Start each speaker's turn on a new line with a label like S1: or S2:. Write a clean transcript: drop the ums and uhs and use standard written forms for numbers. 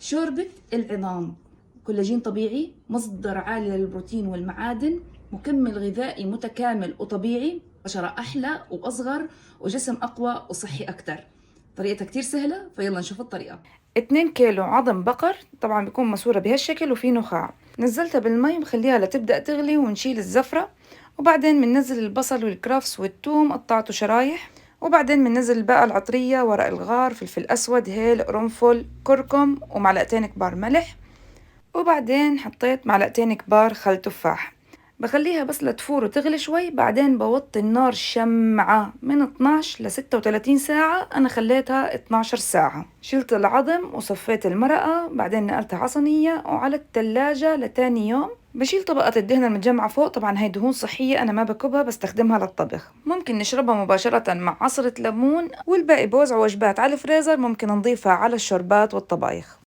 S1: شوربة العظام، كولاجين طبيعي، مصدر عالي للبروتين والمعادن، مكمل غذائي متكامل وطبيعي، بشرة أحلى وأصغر وجسم أقوى وصحي أكتر. طريقتها كتير سهلة، فيلا نشوف الطريقة. 2 كيلو عظم بقر، طبعا بيكون مسورة بهالشكل وفي نخاع. نزلتها بالمي بخليها لتبدأ تغلي ونشيل الزفرة، وبعدين بننزل البصل والكرفس والثوم قطعته شرايح، وبعدين بننزل الباقة العطرية، ورق الغار، فلفل أسود، هيل، قرنفل، كركم، ومعلقتين كبار ملح، وبعدين حطيت معلقتين كبار خل تفاح. بخليها بس لتفور وتغلي شوي، بعدين بوطي النار شمعة من 12 ل 36 ساعة. أنا خليتها 12 ساعة. شلت العظم وصفيت المرقة، بعدين نقلتها على صينية وعلى التلاجة لتاني يوم. بشيل طبقة الدهن المتجمعة فوق، طبعا هي دهون صحية أنا ما بكبها، بستخدمها للطبخ. ممكن نشربها مباشرة مع عصرة ليمون، والباقي بوزع وجبات على الفريزر، ممكن نضيفها على الشوربات والطبايخ.